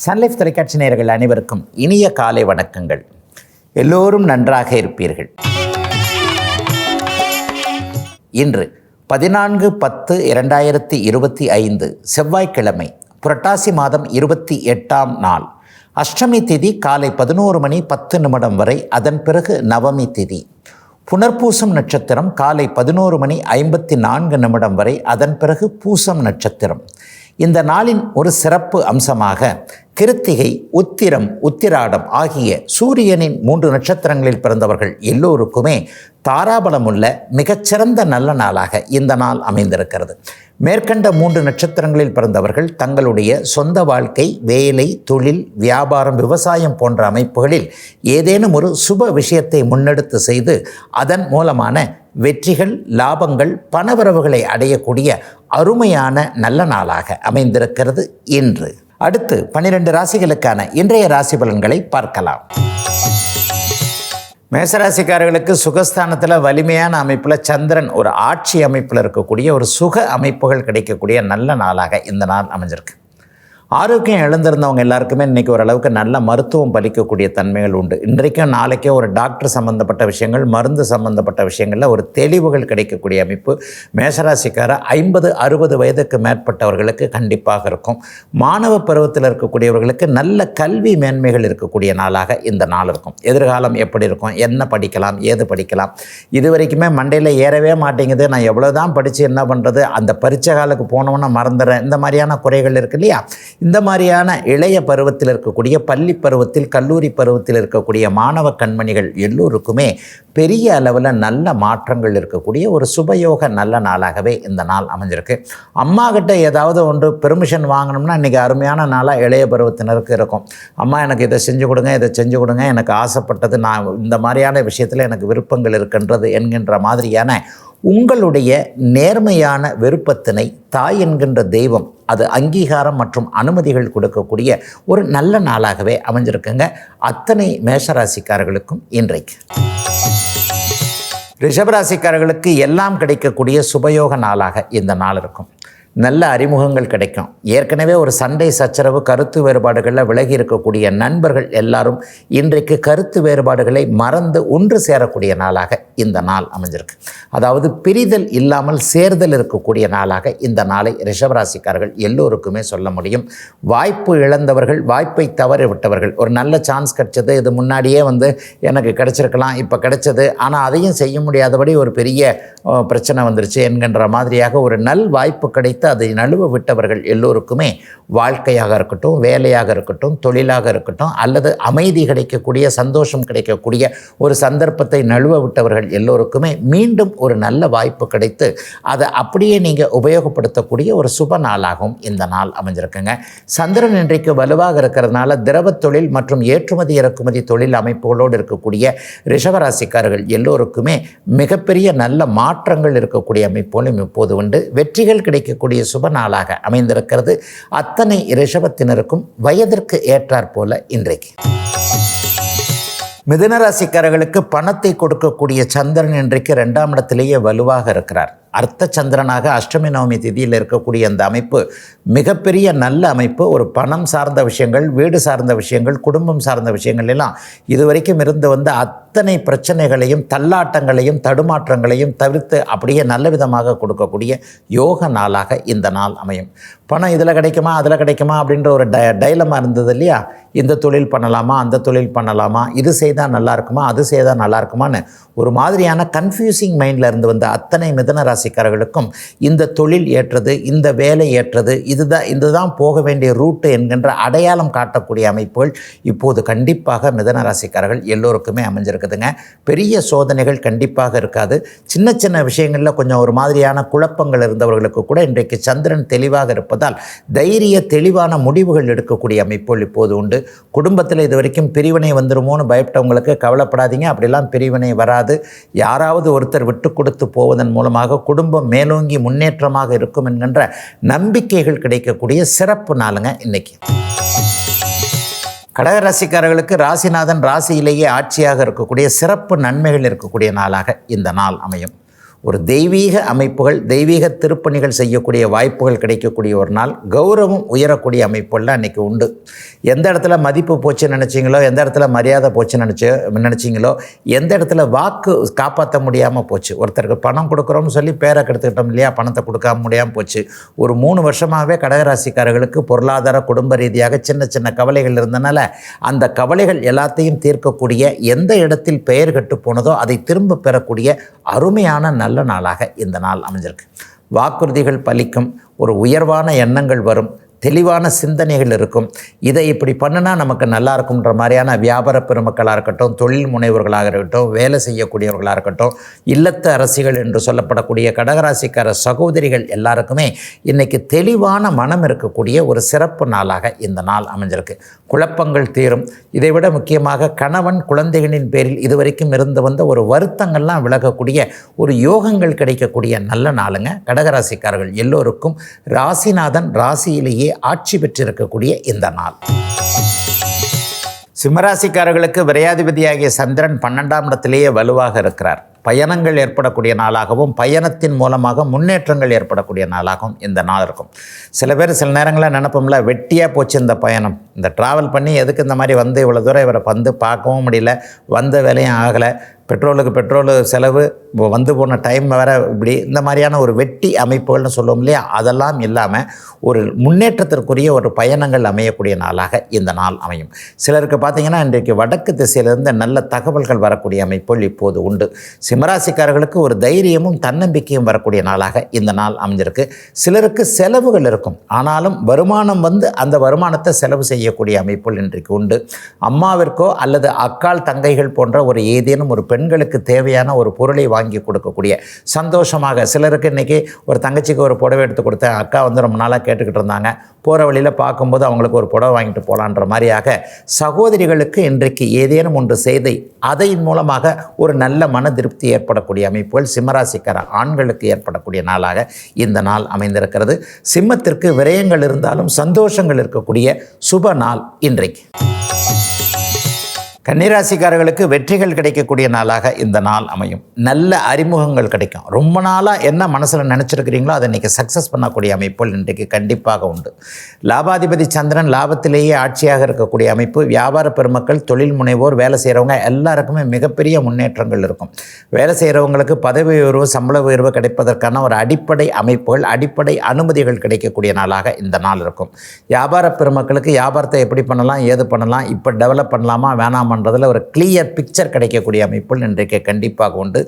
Sun Life தொலைக்காட்சி நேயர்கள் அனைவருக்கும் இனிய காலை வணக்கங்கள். எல்லோரும் நன்றாக இருப்பீர்கள். இன்று 14/10/2025 செவ்வாய்க்கிழமை, புரட்டாசி மாதம் 28ஆம் நாள். அஷ்டமி திதி காலை 11:10 வரை. அதன் பிறகு நவமி திதி. புனர்பூசம் நட்சத்திரம் காலை 11:54 வரை. அதன் பிறகு பூசம் நட்சத்திரம். இந்த நாளின் ஒரு சிறப்பு அம்சமாக கிருத்திகை, உத்திரம், உத்திராடம் ஆகிய சூரியனின் 3 நட்சத்திரங்களில் பிறந்தவர்கள் எல்லோருக்குமே தாராபலமுள்ள மிகச்சிறந்த நல்ல நாளாக இந்த நாள் அமைந்திருக்கிறது. மேற்கண்ட 3 நட்சத்திரங்களில் பிறந்தவர்கள் தங்களுடைய சொந்த வாழ்க்கை, வேலை, தொழில், வியாபாரம், விவசாயம் போன்ற அமைப்புகளில் ஏதேனும் ஒரு சுப விஷயத்தை முன்னெடுத்து செய்து அதன் மூலமான வெற்றிகள், லாபங்கள், பணவரவுகளை அடையக்கூடிய அருமையான நல்ல நாளாக அமைந்திருக்கிறது இன்று. அடுத்து 12 ராசிகளுக்கான இன்றைய ராசி பலன்களை பார்க்கலாம். மேசராசிக்காரர்களுக்கு சுகஸ்தானத்தில் வலிமையான அமைப்பில் சந்திரன் ஒரு ஆட்சி அமைப்பில் இருக்கக்கூடிய ஒரு சுக அமைப்புகள் கிடைக்கக்கூடிய நல்ல நாளாக இந்த நாள் அமைஞ்சிருக்கு. ஆரோக்கியம் இழந்திருந்தவங்க எல்லாருக்குமே இன்றைக்கி ஓரளவுக்கு நல்ல மருத்துவம் பலிக்கக்கூடிய தன்மைகள் உண்டு. இன்றைக்கும் நாளைக்கும் ஒரு டாக்டர் சம்மந்தப்பட்ட விஷயங்கள், மருந்து சம்மந்தப்பட்ட விஷயங்களில் ஒரு தெளிவுகள் கிடைக்கக்கூடிய அமைப்பு மேஷராசிக்கார 50-60 வயதுக்கு மேற்பட்டவர்களுக்கு கண்டிப்பாக இருக்கும். மாணவ பருவத்தில் இருக்கக்கூடியவர்களுக்கு நல்ல கல்வி மேன்மைகள் இருக்கக்கூடிய நாளாக இந்த நாள் இருக்கும். எதிர்காலம் எப்படி இருக்கும், என்ன படிக்கலாம், ஏது படிக்கலாம், இது வரைக்குமே மண்டையில் ஏறவே மாட்டேங்குது, நான் எவ்வளோ தான் படித்து என்ன பண்ணுறது, அந்த பரீட்சை காலுக்கு போனோன்னா மறந்துடுறேன், இந்த மாதிரியான குறைகள் இருக்கு இல்லையா? இந்த மாதிரியான இளைய பருவத்தில் இருக்கக்கூடிய, பள்ளி பருவத்தில், கல்லூரி பருவத்தில் இருக்கக்கூடிய மாணவ கண்மணிகள் எல்லோருக்குமே பெரிய அளவில் நல்ல மாற்றங்கள் இருக்கக்கூடிய ஒரு சுபயோக நல்ல நாளாகவே இந்த நாள் அமைஞ்சிருக்கு. அம்மா கிட்ட ஏதாவது ஒன்று பெர்மிஷன் வாங்கணும்னா இன்றைக்கி அருமையான நாளாக இளைய பருவத்தினருக்கு இருக்கும். அம்மா எனக்கு இதை செஞ்சு கொடுங்க, இதை செஞ்சு கொடுங்க, எனக்கு ஆசைப்பட்டது, நான் இந்த மாதிரியான விஷயத்தில் எனக்கு விருப்பங்கள் இருக்கின்றது என்கின்ற மாதிரியான உங்களுடைய நேர்மையான விருப்பத்தினை தாய் என்கின்ற தெய்வம் அது அங்கீகாரம் மற்றும் அனுமதிகள் கொடுக்கக்கூடிய ஒரு நல்ல நாளாகவே அமைஞ்சிருக்குங்க அத்தனை மேஷராசிக்காரர்களுக்கும் இன்றைக்கு. ரிஷபராசிக்காரர்களுக்கு எல்லாம் கிடைக்கக்கூடிய சுபயோக நாளாக இந்த நாள் இருக்கும். நல்ல அறிமுகங்கள் கிடைக்கும். ஏற்கனவே ஒரு சண்டை சச்சரவு, கருத்து வேறுபாடுகளில் விலகி இருக்கக்கூடிய நண்பர்கள் எல்லாரும் இன்றைக்கு கருத்து வேறுபாடுகளை மறந்து ஒன்று சேரக்கூடிய நாளாக இந்த நாள் அமைஞ்சிருக்கு. அதாவது பிரிதல் இல்லாமல் சேர்தல் இருக்கக்கூடிய நாளாக இந்த நாளை ரிஷபராசிக்காரர்கள் எல்லோருக்குமே சொல்ல முடியும். வாய்ப்பு இழந்தவர்கள், வாய்ப்பை தவற விட்டவர்கள், ஒரு நல்ல சான்ஸ் கிடைச்சது, இது முன்னாடியே எனக்கு கிடைச்சிருக்கலாம், இப்போ கிடைச்சது, ஆனால் அதையும் செய்ய முடியாதபடி ஒரு பெரிய பிரச்சனை வந்துருச்சு என்கின்ற மாதிரியாக ஒரு நல் வாய்ப்பு கிடைத்து அதை நழுவ விட்டவர்கள் எல்லோருக்குமே வாழ்க்கையாக இருக்கட்டும், வேலையாக இருக்கட்டும், தொழிலாக இருக்கட்டும், அல்லது அமைதி கிடைக்கக்கூடிய, சந்தோஷம் கிடைக்கக்கூடிய ஒரு சந்தர்ப்பத்தை நழுவ விட்டவர்கள் எல்லோருக்குமே மீண்டும் ஒரு நல்ல வாய்ப்பு கிடைத்து அதை அப்படியே நீங்கள் உபயோகப்படுத்தக்கூடிய ஒரு சுப நாளாகவும் இந்த நாள் அமைஞ்சிருக்குங்க. சந்திரன் இன்றைக்கு வலுவாக இருக்கிறதுனால திரவ தொழில் மற்றும் ஏற்றுமதி இறக்குமதி தொழில் அமைப்புகளோடு இருக்கக்கூடிய ரிஷபராசிக்காரர்கள் எல்லோருக்குமே மிகப்பெரிய நல்ல மாற்றங்கள் இருக்கக்கூடிய அமைப்போலும் இப்போது உண்டு. வெற்றிகள் கிடைக்கக்கூடிய சுப நாளாக அமைந்திருக்கிறது அத்தனை ரிஷபத்தினருக்கும் வயதிற்கு ஏற்றாற் போல இன்றைக்கு. மிதுனராசிக்காரர்களுக்கு பணத்தை கொடுக்கக்கூடிய சந்திரன் இன்றைக்கு 2ஆம் இடத்திலேயே வலுவாக இருக்கிறார். அர்த்த சந்திரனாக அஷ்டமி நவமி திதியில் இருக்கக்கூடிய அந்த அமைப்பு மிகப்பெரிய நல்ல அமைப்பு. ஒரு பணம் சார்ந்த விஷயங்கள், வீடு சார்ந்த விஷயங்கள், குடும்பம் சார்ந்த விஷயங்கள் எல்லாம் இதுவரைக்கும் இருந்து வந்த அத்தனை பிரச்சனைகளையும், தள்ளாட்டங்களையும், தடுமாற்றங்களையும் தவிர்த்து அப்படியே நல்ல விதமாக கொடுக்கக்கூடிய யோக நாளாக இந்த நாள் அமையும். பணம் இதில் கிடைக்குமா, அதில் கிடைக்குமா அப்படின்ற ஒரு டைலமா இருந்தது இல்லையா? இந்த தொழில் பண்ணலாமா, அந்த தொழில் பண்ணலாமா, இது செய்தால் நல்லா இருக்குமா, அது செய்தால் நல்லா இருக்குமான்னு ஒரு மாதிரியான கன்ஃபியூசிங் மைண்டில் இருந்து வந்த அத்தனை மிதுன ராசிக்காரர்களுக்கும் இந்த தொழில் ஏற்றது, இந்த வேலை ஏற்றது, இதுதான் போக வேண்டிய ரூட்டு என்கின்ற அடையாளம் காட்டக்கூடிய அமைப்புகள் இப்போது கண்டிப்பாக மிதுன ராசிக்காரர்கள் எல்லோருக்குமே அமைஞ்சிருக்குதுங்க. பெரிய சோதனைகள் கண்டிப்பாக இருக்காது. சின்ன சின்ன விஷயங்களில் கொஞ்சம் ஒரு மாதிரியான குழப்பங்கள் இருந்தவர்களுக்கு கூட இன்றைக்கு சந்திரன் தெளிவாக இருப்பதால் தைரிய தெளிவான முடிவுகள் எடுக்கக்கூடிய அமைப்புகள் இப்போது உண்டு. குடும்பத்தில் இது வரைக்கும் பிரிவினை வந்துருமோன்னு பயப்பட்டவங்களுக்கு கவலைப்படாதீங்க, அப்படிலாம் பிரிவினை வராது. யாராவது ஒருத்தர் விட்டு கொடுத்து போவதன் மூலமாக குடும்பம் மேலோங்கி முன்னேற்றமாக இருக்கும் என்கின்ற நம்பிக்கைகள் கிடைக்கக்கூடிய சிறப்பு நாளுங்க இன்னைக்கு. கடகராசிக்காரர்களுக்கு ராசிநாதன் ராசியிலேயே ஆட்சியாக இருக்கக்கூடிய சிறப்பு நன்மைகள் இருக்கக்கூடிய நாளாக இந்த நாள் அமையும். ஒரு தெய்வீக அமைப்புகள், தெய்வீக திருப்பணிகள் செய்யக்கூடிய வாய்ப்புகள் கிடைக்கக்கூடிய ஒரு நாள். கௌரவம் உயரக்கூடிய அமைப்புகள்லாம் இன்றைக்கி உண்டு. எந்த இடத்துல மதிப்பு போச்சுன்னு நினச்சிங்களோ, எந்த இடத்துல மரியாதை போச்சுன்னு நினச்சிங்களோ, எந்த இடத்துல வாக்கு காப்பாற்ற முடியாமல் போச்சு. ஒருத்தருக்கு பணம் கொடுக்குறோம்னு சொல்லி பேரை கெடுத்துக்கிட்டோம் இல்லையா, பணத்தை கொடுக்காம முடியாமல் போச்சு. ஒரு 3 வருஷமாகவே கடகராசிக்காரர்களுக்கு பொருளாதார குடும்ப ரீதியாக சின்ன சின்ன கவலைகள் இருந்தனால அந்த கவலைகள் எல்லாத்தையும் தீர்க்கக்கூடிய, எந்த இடத்தில் பெயர் கெட்டு போனதோ அதை திரும்ப பெறக்கூடிய அருமையான நல்ல நாளாக இந்த நாள் அமைஞ்சிருக்கு. வாக்குறுதிகள் பலிக்கும், ஒரு உயர்வான எண்ணங்கள் வரும், தெளிவான சிந்தனைகள் இருக்கும். இதை இப்படி பண்ணுனா நமக்கு நல்லா இருக்கும்ன்ற மாதிரியான வியாபார பெருமக்களாக இருக்கட்டும், தொழில் முனைவர்களாக இருக்கட்டும், வேலை செய்யக்கூடியவர்களாக இருக்கட்டும், இல்லத்து அரசிகள் என்று சொல்லப்படக்கூடிய கடகராசிக்கார சகோதரிகள் எல்லாருக்குமே இன்றைக்கி தெளிவான மனம் இருக்கக்கூடிய ஒரு சிறப்பு நாளாக இந்த நாள் அமைஞ்சிருக்கு. குழப்பங்கள் தீரும். இதைவிட முக்கியமாக கணவன் குழந்தைகளின் பேரில் இதுவரைக்கும் இருந்து வந்த ஒரு வருத்தங்கள்லாம் விலகக்கூடிய ஒரு யோகங்கள் கிடைக்கக்கூடிய நல்ல நாளுங்க. கடகராசிக்காரர்கள் எல்லோருக்கும் ராசிநாதன் ராசியிலேயே ஆட்சி பெற்றிருக்கக்கூடிய இந்த நாள். சிம்மராசிக்காரர்களுக்கு விரையாதிபதியாகிய சந்திரன் 12ஆம் இடத்திலேயே வலுவாக இருக்கிறார். பயணங்கள் ஏற்படக்கூடிய நாளாகவும், பயணத்தின் மூலமாக முன்னேற்றங்கள் ஏற்படக்கூடிய நாளாகவும் இந்த நாள் இருக்கும். சில பேர் சில நேரங்களில் நினைப்போம்ல, வெட்டியாக போச்சு இந்த பயணம், இந்த ட்ராவல் பண்ணி எதுக்கு இந்த மாதிரி வந்து இவ்வளோ தூரம் இவரை வந்து பார்க்கவும் முடியல, வந்த வேலையும் ஆகலை, பெட்ரோலுக்கு பெட்ரோலு செலவு, வந்து போன டைம் வேறு, இப்படி இந்த மாதிரியான ஒரு வெட்டி அமைப்புகள்னு சொல்லுவோம் இல்லையா, அதெல்லாம் இல்லாமல் ஒரு முன்னேற்றத்திற்குரிய ஒரு பயணங்கள் அமையக்கூடிய நாளாக இந்த நாள் அமையும். சிலருக்கு பார்த்திங்கன்னா இன்றைக்கு வடக்கு திசையிலிருந்து நல்ல தகவல்கள் வரக்கூடிய அமைப்புகள் இப்போது உண்டு. சிம்மராசிக்காரர்களுக்கு ஒரு தைரியமும் தன்னம்பிக்கையும் வரக்கூடிய நாளாக இந்த நாள் அமைஞ்சிருக்கு. சிலருக்கு செலவுகள் இருக்கும், ஆனாலும் வருமானம் வந்து அந்த வருமானத்தை செலவு செய்யக்கூடிய அமைப்புகள் இன்றைக்கு உண்டு. அம்மாவிற்கோ அல்லது அக்கால் தங்கைகள் போன்ற ஒரு ஏதேனும் ஒரு பெண்களுக்கு தேவையான ஒரு பொருளை வாங்கி கொடுக்கக்கூடிய சந்தோஷமாக, சிலருக்கு இன்றைக்கி ஒரு தங்கச்சிக்கு ஒரு புடவை எடுத்து கொடுத்தேன், அக்கா வந்து ரொம்ப நாளாக கேட்டுக்கிட்டு இருந்தாங்க, போகிற வழியில் பார்க்கும்போது அவங்களுக்கு ஒரு புடவை வாங்கிட்டு போகலான்ற மாதிரியாக சகோதரிகளுக்கு இன்றைக்கு ஏதேனும் ஒன்று செய்து அதன் மூலமாக ஒரு நல்ல மன திருப்தி ஏற்படக்கூடிய அமைப்புகள் சிம்மராசிக்கார ஆண்களுக்கு ஏற்படக்கூடிய நாளாக இந்த நாள் அமைந்திருக்கிறது. சிம்மத்திற்கு விரயங்கள் இருந்தாலும் சந்தோஷங்கள் இருக்கக்கூடிய சுப நாள் இன்றைக்கு. கன்னிராசிக்காரர்களுக்கு வெற்றிகள் கிடைக்கக்கூடிய நாளாக இந்த நாள் அமையும். நல்ல அறிமுகங்கள் கிடைக்கும். ரொம்ப நாளாக என்ன மனசில் நினச்சிருக்கிறீங்களோ அதை இன்றைக்கி சக்ஸஸ் பண்ணக்கூடிய அமைப்புகள் இன்றைக்கு கண்டிப்பாக உண்டு. லாபாதிபதி சந்திரன் லாபத்திலேயே ஆட்சியாக இருக்கக்கூடிய அமைப்பு. வியாபார பெருமக்கள், தொழில் முனைவோர், வேலை செய்கிறவங்க எல்லாருக்குமே மிகப்பெரிய முன்னேற்றங்கள் இருக்கும். வேலை செய்கிறவங்களுக்கு பதவி உயர்வு, சம்பள உயர்வு கிடைப்பதற்கான ஒரு அடிப்படை அமைப்புகள், அடிப்படை அனுமதிகள் கிடைக்கக்கூடிய நாளாக இந்த நாள் இருக்கும். வியாபார பெருமக்களுக்கு வியாபாரத்தை எப்படி பண்ணலாம், ஏது பண்ணலாம், இப்போ டெவலப் பண்ணலாமா வேணாமன்றதில் ஒரு கிளியர் பிக்சர் கிடைக்கக்கூடிய அமைப்புகள் இன்றைக்கு கண்டிப்பாக உண்டு.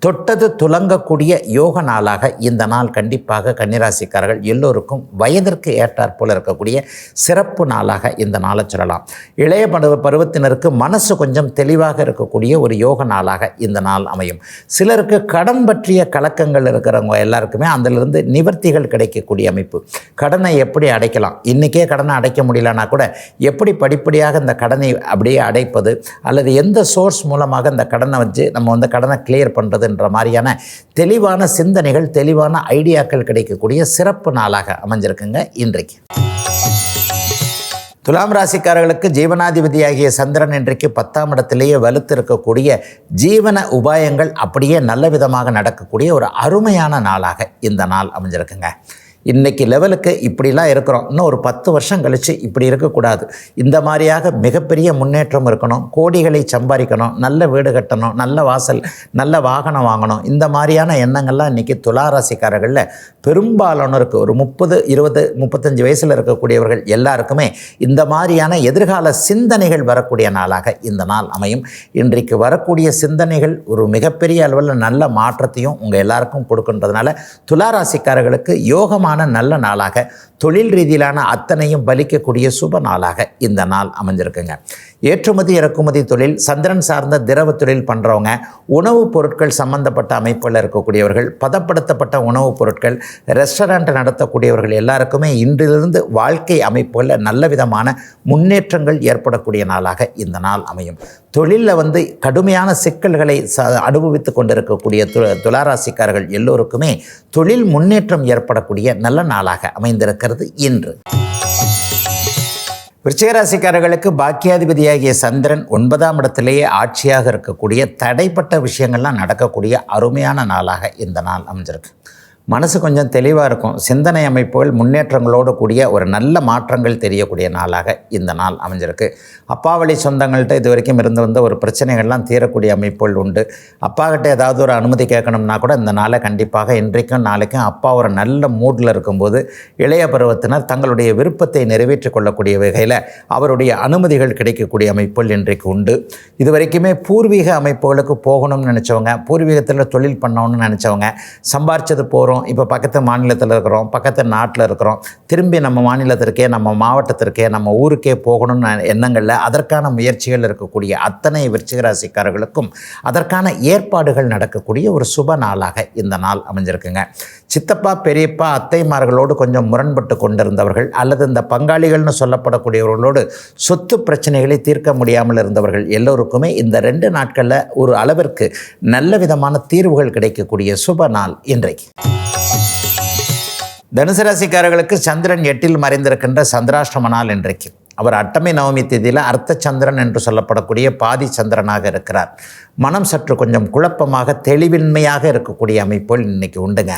தொட்டது துலங்கக்கூடிய யோக நாளாக இந்த நாள் கண்டிப்பாக கன்னிராசிக்காரர்கள் எல்லோருக்கும் வயதிற்கு ஏற்றாற் போல இருக்கக்கூடிய சிறப்பு நாளாக இந்த நாளை சொல்லலாம். இளைய பருவத்தினருக்கு மனசு கொஞ்சம் தெளிவாக இருக்கக்கூடிய ஒரு யோக நாளாக இந்த நாள் அமையும். சிலருக்கு கடன் பற்றிய கலக்கங்கள் இருக்கிறவங்க எல்லாருக்குமே அதிலிருந்து நிவர்த்திகள் கிடைக்கக்கூடிய அமைப்பு. கடனை எப்படி அடைக்கலாம், இன்றைக்கே கடனை அடைக்க முடியலன்னா கூட எப்படி படிப்படியாக இந்த கடனை அப்படியே அடைப்பது, அல்லது எந்த சோர்ஸ் மூலமாக இந்த கடனை வச்சு நம்ம வந்து கடனை கிளியர் பண்ணுறதுன்ற மாதிரியான தெளிவான சிந்தனைகள், தெளிவான ஐடியாக்கள் கிடைக்கக்கூடிய சிறப்பு நாளாக அமைஞ்சிருக்குங்க இன்றைக்கு. துலாம் ராசிக்காரர்களுக்கு ஜீவனாதிபதியாகிய சந்திரன் இன்றைக்கு 10ஆம் இடத்திலேயே வலுத்து இருக்கக்கூடிய ஜீவன உபாயங்கள் அப்படியே நல்ல விதமாக நடக்கக்கூடிய ஒரு அருமையான நாளாக இந்த நாள் அமைஞ்சிருக்குங்க. இன்றைக்கி லெவலுக்கு இப்படிலாம் இருக்கிறோம், இன்னும் ஒரு 10 வருஷம் கழித்து இப்படி இருக்கக்கூடாது, இந்த மாதிரியாக மிகப்பெரிய முன்னேற்றம் இருக்கணும், கோடிகளை சம்பாதிக்கணும், நல்ல வீடு கட்டணும், நல்ல வாசல், நல்ல வாகனம் வாங்கணும், இந்த மாதிரியான எண்ணங்கள்லாம் இன்றைக்கி துளாராசிக்காரர்களில் பெரும்பாலானோருக்கு ஒரு 30, 20, 35 வயசில் இருக்கக்கூடியவர்கள் எல்லாருக்குமே இந்த மாதிரியான எதிர்கால சிந்தனைகள் வரக்கூடிய நாளாக இந்த நாள் அமையும். இன்றைக்கு வரக்கூடிய சிந்தனைகள் ஒரு மிகப்பெரிய அளவில் நல்ல மாற்றத்தையும் உங்கள் எல்லாருக்கும் கொடுக்கின்றதுனால துளாராசிக்காரர்களுக்கு யோகமான நல்ல நாளாக, தொழில் ரீதியிலான அத்தனையும் பலிக்கக்கூடிய சுப நாளாக இந்த நாள் அமைஞ்சிருக்குங்க. ஏற்றுமதி இறக்குமதி தொழில், சந்திரன் சார்ந்த திரவ தொழில் பண்ணுறவங்க, உணவுப் பொருட்கள் சம்பந்தப்பட்ட அமைப்பில் இருக்கக்கூடியவர்கள், பதப்படுத்தப்பட்ட உணவுப் பொருட்கள், ரெஸ்டாரண்ட் நடத்தக்கூடியவர்கள் எல்லாருக்குமே இன்றிலிருந்து வாழ்க்கை அமைப்புகளில் நல்ல விதமான முன்னேற்றங்கள் ஏற்படக்கூடிய நாளாக இந்த நாள் அமையும். தொழிலில் வந்து கடுமையான சிக்கல்களை அனுபவித்து கொண்டிருக்கக்கூடிய துளாராசிக்காரர்கள் எல்லோருக்குமே தொழில் முன்னேற்றம் ஏற்படக்கூடிய நல்ல நாளாக அமைந்திருக்கிறது இன்று. விருச்சிகராசிக்காரர்களுக்கு பாக்கியாதிபதியாகிய சந்திரன் 9ஆம் இடத்திலேயே ஆட்சியாக இருக்கக்கூடிய தடைப்பட்ட விஷயங்கள்லாம் நடக்கக்கூடிய அருமையான நாளாக இந்த நாள் அமைஞ்சிருக்கு. மனசு கொஞ்சம் தெளிவாக இருக்கும். சிந்தனை அமைப்புகள் முன்னேற்றங்களோடு கூடிய ஒரு நல்ல மாற்றங்கள் தெரியக்கூடிய நாளாக இந்த நாள் அமைஞ்சிருக்கு. அப்பா வழி சொந்தங்கள்கிட்ட இது வரைக்கும் இருந்து வந்த ஒரு பிரச்சனைகள்லாம் தீரக்கூடிய அமைப்புகள் உண்டு. அப்பாக்கிட்ட ஏதாவது ஒரு அனுமதி கேட்கணும்னா கூட இந்த நாளை கண்டிப்பாக இன்றைக்கும் நாளைக்கும் அப்பா ஒரு நல்ல மூடில் இருக்கும்போது இளைய பருவத்தினர் தங்களுடைய விருப்பத்தை நிறைவேற்றிக் கொள்ளக்கூடிய வகையில் அவருடைய அனுமதிகள் கிடைக்கக்கூடிய அமைப்புகள் இன்றைக்கு உண்டு. இது வரைக்குமே பூர்வீக அமைப்புகளுக்கு போகணும்னு நினச்சவங்க, பூர்வீகத்தில் தொழில் பண்ணணும்னு நினச்சவங்க, சம்பாரிச்சது போகிறோம், இப்போ பக்கத்து மாநிலத்தில் இருக்கிறோம், பக்கத்து நாட்டில் இருக்கிறோம், திரும்பி நம்ம மாநிலத்திற்கே நம்ம மாவட்டத்திற்கே நம்ம ஊருக்கே போகணும்னு எண்ணங்களில் அதற்கான முயற்சிகள் இருக்கக்கூடிய அத்தனை விருச்சிகராசிக்காரர்களுக்கும் அதற்கான ஏற்பாடுகள் நடக்கக்கூடிய ஒரு சுப நாளாக இந்த நாள் அமைஞ்சிருக்குங்க. சித்தப்பா பெரியப்பா அத்தைமார்களோடு கொஞ்சம் முரண்பட்டு கொண்டிருந்தவர்கள் அல்லது இந்த பங்காளிகள்னு சொல்லப்படக்கூடியவர்களோடு சொத்து பிரச்சனைகளை தீர்க்க முடியாமல் இருந்தவர்கள் எல்லோருக்குமே இந்த 2 நாட்களில் ஒரு அளவிற்கு நல்ல விதமான தீர்வுகள் கிடைக்கக்கூடிய சுப நாள் இன்றைக்கு. தனுசு ராசிக்காரர்களுக்கு சந்திரன் 8இல் மறைந்திருக்கின்ற சந்திராஷ்டம நாள் இன்றைக்கு. அவர் அட்டமை நவமி தேதியில் அர்த்த சந்திரன் என்று சொல்லப்படக்கூடிய பாதி சந்திரனாக இருக்கிறார். மனம் சற்று கொஞ்சம் குழப்பமாக தெளிவின்மையாக இருக்கக்கூடிய அமைப்புகள் இன்றைக்கி உண்டுங்க.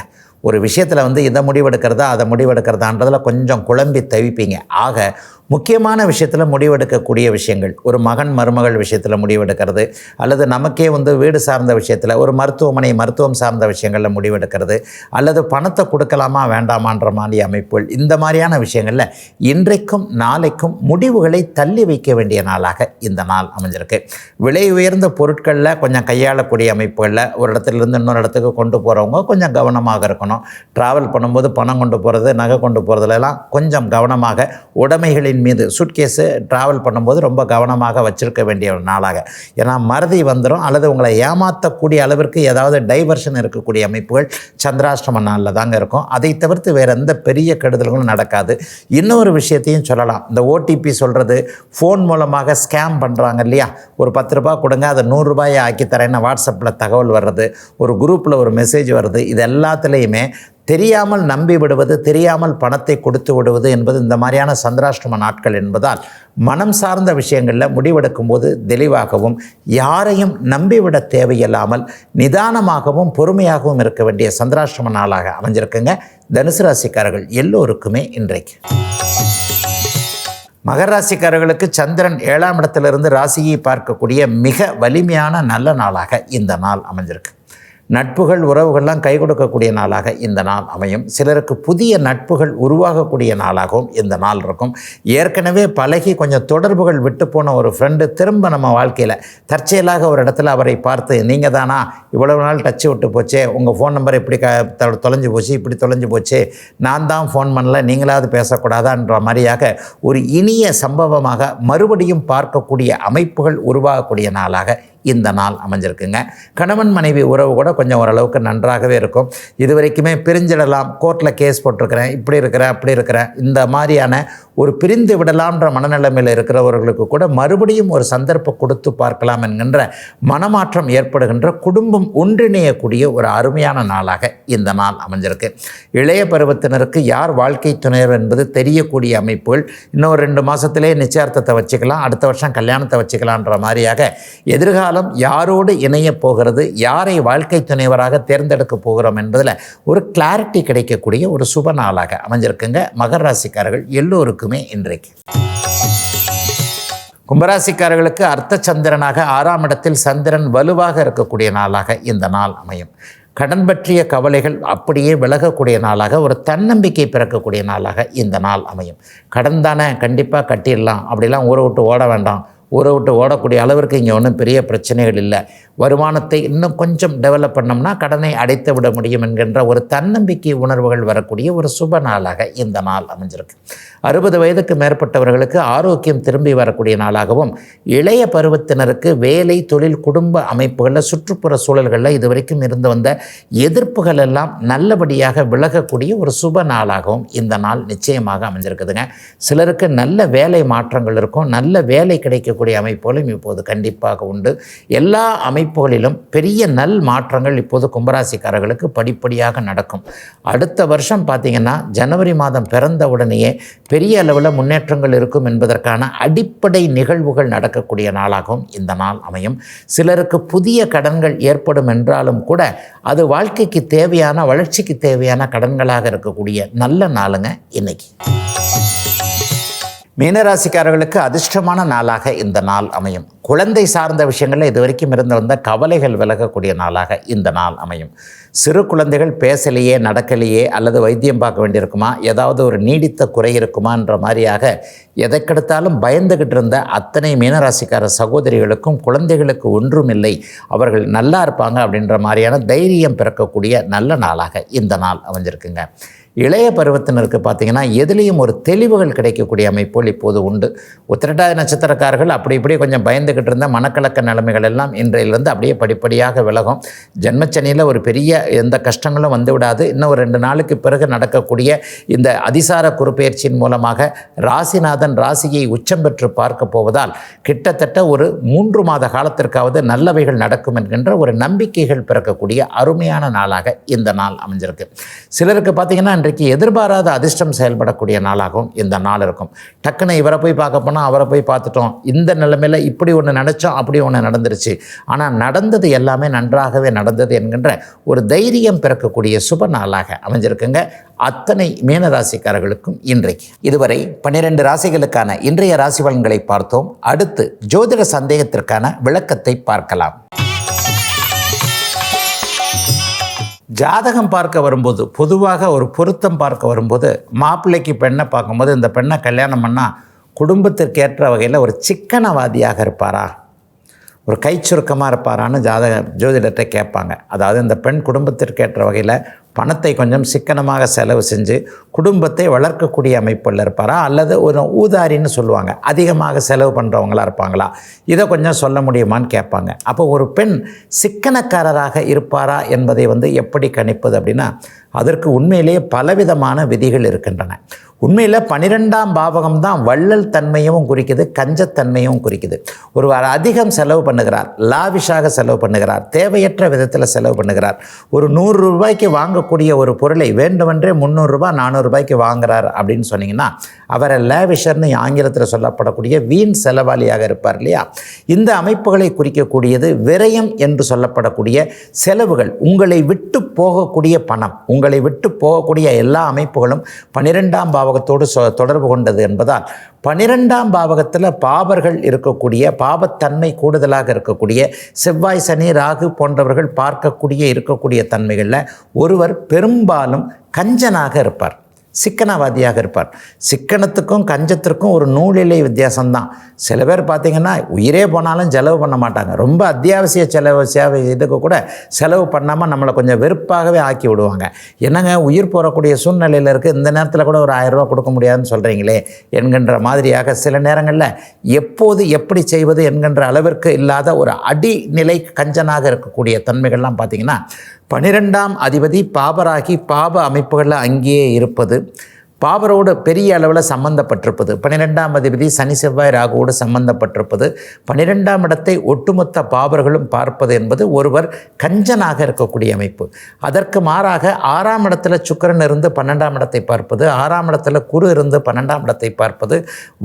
ஒரு விஷயத்தில் இதை முடிவெடுக்கிறதா அதை முடிவெடுக்கிறதான்றதில் கொஞ்சம் குழம்பி தவிப்பீங்க. ஆக முக்கியமான விஷயத்தில் முடிவெடுக்கக்கூடிய விஷயங்கள், ஒரு மகன் மருமகள் விஷயத்தில் முடிவெடுக்கிறது, அல்லது நமக்கே வீடு சார்ந்த விஷயத்தில் ஒரு மருத்துவம் சார்ந்த விஷயங்களில் முடிவெடுக்கிறது, அல்லது பணத்தை கொடுக்கலாமா வேண்டாமான்ற மாதிரி அமைப்புகள், இந்த மாதிரியான விஷயங்களில் இன்றைக்கும் நாளைக்கும் முடிவுகளை தள்ளி வைக்க வேண்டிய நாளாக இந்த நாள் அமைஞ்சிருக்கு. விலை உயர்ந்த பொருட்களில் கொஞ்சம் கையாளக்கூடிய அமைப்புகளில் ஒரு இடத்துலேருந்து இன்னொரு இடத்துக்கு கொண்டு போகிறவங்க கொஞ்சம் கவனமாக இருக்கணும். ட்ராவல் பண்ணும்போது பணம் கொண்டு போகிறது, நகை கொண்டு போகிறதுலாம் கொஞ்சம் கவனமாக, உடைமைகளின் மீது சூட்கேஸு ட்ராவல் பண்ணும்போது ரொம்ப கவனமாக வச்சுருக்க வேண்டிய ஒரு நாளாக. ஏன்னா மறதி வந்துடும் அல்லது உங்களை ஏமாற்றக்கூடிய அளவிற்கு ஏதாவது டைவர்ஷன் இருக்கக்கூடிய அமைப்புகள் சந்திராஷ்டம நாளில் தாங்க இருக்கும். அதை தவிர்த்து வேறு எந்த பெரிய கெடுதல்களும் நடக்காது. இன்னொரு விஷயத்தையும் சொல்லலாம். இந்த ஓடிபி சொல்கிறது, ஃபோன் மூலமாக ஸ்கேம் பண்ணுறாங்க இல்லையா, ஒரு 10 ரூபா கொடுங்க அதை 100 ரூபாயை ஆக்கி தரேன்னு வாட்ஸ்அப்பில் தகவல் வர்றது, ஒரு குரூப்பில் ஒரு மெசேஜ் வருது, இது எல்லாத்துலேயுமே தெரியாமல் நம்பி விடுவது, தெரியாமல் பணத்தை கொடுத்து விடுவது என்பது இந்த மாதிரியான சந்திராஷ்டம நாட்கள் என்பதால் மனம் சார்ந்த விஷயங்களில் முடிவெடுக்கும் போது தெளிவாகவும் யாரையும் நம்பிவிட தேவையில்லாமல் நிதானமாகவும் பொறுமையாகவும் இருக்க வேண்டிய சந்திராஷ்டம நாளாக அமைஞ்சிருக்குங்க தனுசு ராசிக்காரர்கள் எல்லோருக்குமே இன்றைக்கு. மகர ராசிக்காரர்களுக்கு சந்திரன் 7ஆம் இடத்திலிருந்து ராசியை பார்க்கக்கூடிய மிக வலிமையான நல்ல நாளாக இந்த நாள் அமைஞ்சிருக்கு. நட்புகள் உறவுகள்லாம் கை கொடுக்கக்கூடிய நாளாக இந்த நாள் அமையும். சிலருக்கு புதிய நட்புகள் உருவாகக்கூடிய நாளாகவும் இந்த நாள் இருக்கும். ஏற்கனவே பழகி கொஞ்சம் தொடர்புகள் விட்டு போன ஒரு ஃப்ரெண்டு திரும்ப நம்ம வாழ்க்கையில் தற்செயலாக ஒரு இடத்துல அவரை பார்த்து, நீங்கள் தானா, இவ்வளவு நாள் டச்சு விட்டு போச்சே, உங்கள் ஃபோன் நம்பர் இப்படி தொலைஞ்சு போச்சு, இப்படி தொலைஞ்சு போச்சு, நான் தான் ஃபோன் பண்ணல, நீங்களாவது பேசக்கூடாதான்ற மாதிரியாக ஒரு இனிய சம்பவமாக மறுபடியும் பார்க்கக்கூடிய அமைப்புகள் உருவாகக்கூடிய நாளாக இந்த நாள் அமைஞ்சிருக்குங்க. கணவன் மனைவி உறவு கூட கொஞ்சம் ஓரளவுக்கு நன்றாகவே இருக்கும். இது வரைக்குமே பிரிஞ்சிடலாம், கோர்ட்டில் கேஸ் போட்டிருக்கிறேன், இப்படி இருக்கிறேன் அப்படி இருக்கிறேன், இந்த மாதிரியான ஒரு பிரிந்து விடலாம்ன்ற மனநிலைமையில் இருக்கிறவர்களுக்கு கூட மறுபடியும் ஒரு சந்தர்ப்பம் கொடுத்து பார்க்கலாம் என்கின்ற மனமாற்றம் ஏற்படுகின்ற, குடும்பம் ஒன்றிணையக்கூடிய ஒரு அருமையான நாளாக இந்த நாள் அமைஞ்சிருக்கு. இளைய பருவத்தினருக்கு யார் வாழ்க்கை துணைவர் என்பது தெரியக்கூடிய அமைப்புகள். இன்னொரு 2 மாதத்திலே நிச்சயார்த்தத்தை வச்சுக்கலாம், அடுத்த வருஷம் கல்யாணத்தை வச்சுக்கலான்ற மாதிரியாக எதிர்கால யாரோடு இணைய போகிறது, யாரை வாழ்க்கை துணைவராக தேர்ந்தெடுக்க போகிறோம் என்பதில் ஒரு கிளாரிட்டி கிடைக்கக்கூடிய ஒரு சுப நாளாக அமைஞ்சிருக்குங்க மகர ராசிக்காரர்கள் எல்லோருக்குமே இன்றைக்கு. கும்பராசிக்காரர்களுக்கு அர்த்த சந்திரனாக 6ஆம் இடத்தில் சந்திரன் வலுவாக இருக்கக்கூடிய நாளாக இந்த நாள் அமையும். கடன் பற்றிய கவலைகள் அப்படியே விலகக்கூடிய நாளாக, ஒரு தன்னம்பிக்கை பிறக்கக்கூடிய நாளாக இந்த நாள் அமையும். கடன் தானே, கண்டிப்பாக கட்டிடலாம், அப்படிலாம் ஊரை விட்டு ஓட வேண்டாம், ஊரை விட்டு ஓடக்கூடிய அளவிற்கு இங்கே ஒன்றும் பெரிய பிரச்சனைகள் இல்லை, வருமானத்தை இன்னும் கொஞ்சம் டெவலப் பண்ணோம்னா கடனை அடைத்து விட முடியும் என்கின்ற ஒரு தன்னம்பிக்கை உணர்வுகள் வரக்கூடிய ஒரு சுப நாளாக இந்த நாள் அமைஞ்சிருக்கு. 60 வயதுக்கு மேற்பட்டவர்களுக்கு ஆரோக்கியம் திரும்பி வரக்கூடிய நாளாகவும், இளைய பருவத்தினருக்கு வேலை தொழில் குடும்ப அமைப்புகளில் சுற்றுப்புற சூழல்களில் இதுவரைக்கும் இருந்து வந்த எதிர்ப்புகள் எல்லாம் நல்லபடியாக விலகக்கூடிய ஒரு சுப நாளாகவும் இந்த நாள் நிச்சயமாக அமைஞ்சிருக்குதுங்க. சிலருக்கு நல்ல வேலை மாற்றங்கள் இருக்கும், நல்ல வேலை கிடைக்கக்கூடிய அமைப்புகளும் இப்போது கண்டிப்பாக உண்டு. எல்லா அமைப்புகளிலும் பெரிய நல் மாற்றங்கள் இப்போது கும்பராசிக்காரர்களுக்கு படிப்படியாக நடக்கும். அடுத்த வருஷம் பார்த்திங்கன்னா ஜனவரி மாதம் பிறந்த உடனேயே பெரிய அளவில் முன்னேற்றங்கள் இருக்கும் என்பதற்கான அடிப்படை நிகழ்வுகள் நடக்கக்கூடிய நாளாகவும் இந்த நாள் அமையும். சிலருக்கு புதிய கடன்கள் ஏற்படும் என்றாலும் கூட அது வாழ்க்கைக்கு தேவையான, வளர்ச்சிக்கு தேவையான கடன்களாக இருக்கக்கூடிய நல்ல நாளுங்க இன்னைக்கு. மீனராசிக்காரர்களுக்கு அதிர்ஷ்டமான நாளாக இந்த நாள் அமையும். குழந்தை சார்ந்த விஷயங்களில் இதுவரைக்கும் இருந்து வந்த கவலைகள் விலகக்கூடிய நாளாக இந்த நாள் அமையும். சிறு குழந்தைகள் பேசலையே, நடக்கலையே, அல்லது வைத்தியம் பார்க்க வேண்டியிருக்குமா, ஏதாவது ஒரு நீடித்த குறை இருக்குமான்ற மாதிரியாக எதைக்கெடுத்தாலும் பயந்துகிட்டு இருந்த அத்தனை மீனராசிக்கார சகோதரிகளுக்கும் குழந்தைகளுக்கு ஒன்றுமில்லை, அவர்கள் நல்லா இருப்பாங்க அப்படின்ற மாதிரியான தைரியம் பிறக்கக்கூடிய நல்ல நாளாக இந்த நாள் அமைஞ்சிருக்குங்க. இளைய பருவத்தினருக்கு பார்த்திங்கன்னா எதுலேயும் ஒரு தெளிவுகள் கிடைக்கக்கூடிய அமைப்புகள் இப்போது உண்டு. உத்திரட்டாதி நட்சத்திரக்காரர்கள் அப்படி இப்படி கொஞ்சம் பயந்துக்கிட்டு இருந்த மனக்கலக்க நிலைமைகள் எல்லாம் இன்றையிலிருந்து அப்படியே படிப்படியாக விலகும். ஜென்மச்சனியில் ஒரு பெரிய எந்த கஷ்டங்களும் வந்து விடாது. இன்னும் ஒரு 2 நாளுக்கு பிறகு நடக்கக்கூடிய இந்த அதிசார குறுப்பெயர்ச்சியின் மூலமாக ராசிநாதன் ராசியை உச்சம் பெற்று பார்க்க போவதால் கிட்டத்தட்ட ஒரு 3 மாத காலத்திற்காவது நல்லவைகள் நடக்கும் என்கின்ற ஒரு நம்பிக்கைகள் பிறக்கக்கூடிய அருமையான நாளாக இந்த நாள் அமைஞ்சிருக்கு. சிலருக்கு பார்த்திங்கன்னா இன்றைக்கு எதிர்பாராத அதிர்ஷ்டம் செயல்படக்கூடிய நாளாகவும் இந்த நாள் இருக்கும். டக்குன்னு இவரை போய் பார்க்க போனால் அவரை போய் பார்த்துட்டோம், இந்த நிலைமையில் இப்படி ஒன்று நினச்சோம், அப்படி ஒன்று நடந்துருச்சு, ஆனால் நடந்தது எல்லாமே நன்றாகவே நடந்தது என்கின்ற ஒரு தைரியம் பிறக்கக்கூடிய சுப நாளாக அமைஞ்சிருக்குங்க அத்தனை மீனராசிக்காரர்களுக்கும் இன்றைக்கு. இதுவரை 12 ராசிகளுக்கான இன்றைய ராசி பலன்களை பார்த்தோம். அடுத்து ஜோதிட சந்தேகத்திற்கான விளக்கத்தை பார்க்கலாம். ஜாதகம் பார்க்க வரும்போது, பொதுவாக ஒரு பொருத்தம் பார்க்க வரும்போது, மாப்பிள்ளைக்கு பெண்ணை பார்க்கும்போது இந்த பெண்ணை கல்யாணம் பண்ணால் குடும்பத்திற்கேற்ற வகையில் ஒரு சிக்கனவாதியாக இருப்பாரா, ஒரு கை சுருக்கமாக இருப்பாரான்னு ஜோதிடத்தை கேட்பாங்க. அதாவது இந்த பெண் குடும்பத்திற்கேற்ற வகையில் பணத்தை கொஞ்சம் சிக்கனமாக செலவு செஞ்சு குடும்பத்தை வளர்க்கக்கூடிய அமைப்பில் இருப்பாரா, அல்லது ஒரு ஊதாரின்னு சொல்லுவாங்க, அதிகமாக செலவு பண்ணுறவங்களாக இருப்பாங்களா, இதை கொஞ்சம் சொல்ல முடியுமான்னு கேட்பாங்க. அப்போ ஒரு பெண் சிக்கனக்காரராக இருப்பாரா என்பதை எப்படி கணிப்பது அப்படின்னா, அதற்கு உண்மையிலேயே பலவிதமான விதிகள் இருக்கின்றன. உண்மையில் 12ஆம் பாவகம் தான் வள்ளல் தன்மையும் குறிக்குது, கஞ்சத்தன்மையும் குறிக்குது. ஒருவர் அதிகம் செலவு பண்ணுகிறார், லாவிஷாக செலவு பண்ணுகிறார், தேவையற்ற விதத்தில் செலவு பண்ணுகிறார். ஒரு 100 ரூபாய்க்கு வாங்கக்கூடிய ஒரு பொருளை வேண்டுமென்றே 300 ரூபாய் 400 ரூபாய்க்கு வாங்குறார் அப்படின்னு சொன்னீங்கன்னா அவரை லேவிஷர்னு ஆங்கிலத்தில் சொல்லப்படக்கூடிய வீண் செலவாளியாக இருப்பார் இல்லையா. இந்த அமைப்புகளை குறிக்கக்கூடியது விரயம் என்று சொல்லப்படக்கூடிய செலவுகள். உங்களை விட்டு போகக்கூடிய பணம், உங்களை விட்டு போகக்கூடிய எல்லா அமைப்புகளும் 12ஆம் பாவகத்தோடு தொடர்பு கொண்டது என்பதால் 12ஆம் பாவகத்தில் பாவர்கள் இருக்கக்கூடிய, பாவத்தன்மை கூடுதலாக இருக்கக்கூடிய செவ்வாய், சனி, ராகு போன்றவர்கள் இருக்கக்கூடிய தன்மைகளில் ஒருவர் பெரும்பாலும் கஞ்சனாக இருப்பார், சிக்கனவாதியாக இருப்பார். சிக்கனத்துக்கும் கஞ்சத்திற்கும் ஒரு நூலிலை வித்தியாசம்தான். சில பேர் பார்த்திங்கன்னா உயிரே போனாலும் செலவு பண்ண மாட்டாங்க. ரொம்ப அத்தியாவசிய சேவை இதுக்கு கூட செலவு பண்ணாமல் நம்மளை கொஞ்சம் வெறுப்பாகவே ஆக்கி விடுவாங்க. என்னங்க உயிர் போகக்கூடிய சூழ்நிலையில் இருக்குது, இந்த நேரத்தில் கூட ஒரு 1000 ரூபா கொடுக்க முடியாதுன்னு சொல்கிறீங்களே என்கின்ற மாதிரியாக சில நேரங்களில் எப்போது எப்படி செய்வது என்கின்ற அளவிற்கு இல்லாத ஒரு அடிநிலை கஞ்சனாக இருக்கக்கூடிய தன்மைகள்லாம் பார்த்திங்கன்னா 12ஆம் அதிபதி பாபராகி பாப அமைப்புகளில் அங்கேயே இருப்பது, பாபரோடு பெரிய அளவில் சம்பந்தப்பட்டிருப்பது, 12ஆம் அதிபதி சனி, செவ்வாய், ராகுவோடு சம்பந்தப்பட்டிருப்பது, 12ஆம் இடத்தை ஒட்டுமொத்த பாபர்களும் பார்ப்பது என்பது ஒருவர் கஞ்சனாக இருக்கக்கூடிய அமைப்பு. அதற்கு மாறாக 6ஆம் இடத்துல சுக்கிரன் இருந்து 12ஆம் இடத்தை பார்ப்பது, 6ஆம் இடத்துல குரு இருந்து 12ஆம் இடத்தை பார்ப்பது,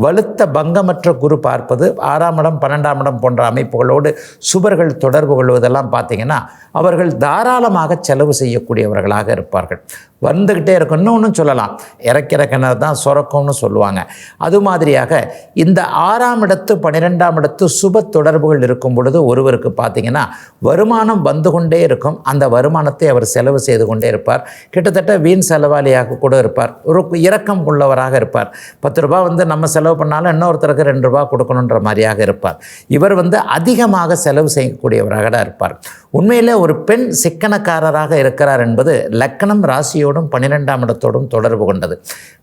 வலுத்த பங்கமற்ற குரு பார்ப்பது, 6ஆம் இடம் 12ஆம் இடம் போன்ற அமைப்புகளோடு சுபர்கள் தொடர்பு கொள்வதெல்லாம் பார்த்திங்கன்னா அவர்கள் தாராளமாக செலவு செய்யக்கூடியவர்களாக இருப்பார்கள். வந்துக்கிட்டே இருக்கும். இன்னொன்று சொல்லலாம், இறக்கிற கிணறு தான் சுரக்கும்னு சொல்லுவாங்க. அது மாதிரியாக இந்த 6ஆம் இடத்து 12ஆம் இடத்து சுப தொடர்புகள் இருக்கும் பொழுது ஒருவருக்கு பார்த்திங்கன்னா வருமானம் வந்து கொண்டே இருக்கும். அந்த வருமானத்தை அவர் செலவு செய்து கொண்டே இருப்பார். கிட்டத்தட்ட வீண் செலவாளியாக கூட இருப்பார். ஒரு இரக்கம் உள்ளவராக இருப்பார். 10 ரூபா நம்ம செலவு பண்ணாலும் இன்னொருத்தருக்கு 2 ரூபா கொடுக்கணுன்ற மாதிரியாக இருப்பார். இவர் அதிகமாக செலவு செய்யக்கூடியவராக தான் இருப்பார். உண்மையில் ஒரு பெண் சிக்கனக்காரராக இருக்கிறார் என்பது லக்னம் ராசியோடும் 12ஆம் இடத்தோடும் தொடர்பு கொண்டது.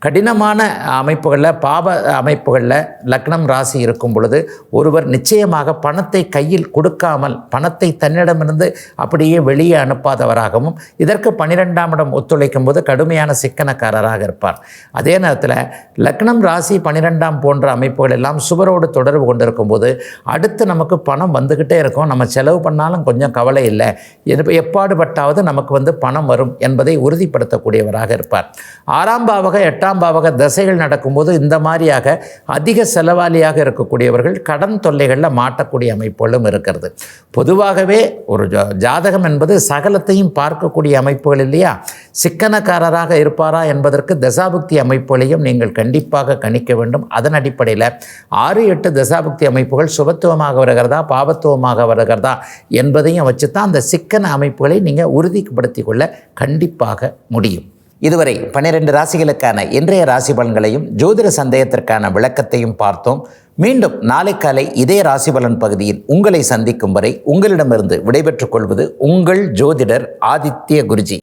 கடினமான அமைப்புகளில், பாவ அமைப்புகளில் லக்னம் ராசி இருக்கும் பொழுது ஒருவர் நிச்சயமாக பணத்தை கையில் கொடுக்காமல் பணத்தை தன்னிடமிருந்து அப்படியே வெளியே அனுப்பாதவராகவும், இதற்கு 12ஆம் இடம் ஒத்துழைக்கும் போது கடுமையான சிக்கனக்காரராக இருப்பார். அதே நேரத்தில் லக்னம் ராசி 12ஆம் போன்ற அமைப்புகள் எல்லாம் சுபரோடு தொடர்பு கொண்டிருக்கும் போது அடுத்து நமக்கு பணம் வந்துக்கிட்டே இருக்கும். நம்ம செலவு பண்ணாலும் கொஞ்சம் கவலை இல்லை, எப்பாடுபட்டாவது நமக்கு பணம் வரும் என்பதை உறுதிப்படுத்தக்கூடியவராக இருப்பார். 6ஆம் பாவக பொதுவாக 8ஆம் பாவக தசைகள் நடக்கும்போது இந்த மாதிரியாக அதிக செலவாளியாக இருக்கக்கூடியவர்கள் கடன் தொல்லைகளில் மாட்டக்கூடிய அமைப்புகளும் இருக்கிறது. பொதுவாகவே ஒரு ஜாதகம் என்பது சகலத்தையும் பார்க்கக்கூடிய அமைப்புகள் இல்லையா? சிக்கனக்காரராக இருப்பாரா என்பதற்கு தசாபுக்தி அமைப்புகளையும் நீங்கள் கண்டிப்பாக கணிக்க வேண்டும். அதன் அடிப்படையில் 6-8 தசாபுக்தி அமைப்புகள் சுபத்துவமாக வருகிறதா பாபத்துவமாக வருகிறதா என்பதையும் வச்சு தான் அந்த சிக்கன அமைப்புகளை நீங்கள் உறுதிப்படுத்தி கொள்ள கண்டிப்பாக முடியும். இதுவரை 12 ராசிகளுக்கான இன்றைய ராசி பலன்களையும் ஜோதிட சந்தேகத்திற்கான விளக்கத்தையும் பார்த்தோம். மீண்டும் நாளை காலை இதே ராசி பலன் பகுதியில் உங்களை சந்திக்கும் வரை உங்களிடமிருந்து விடைபெற்றுக் கொள்வது உங்கள் ஜோதிடர் ஆதித்ய குருஜி.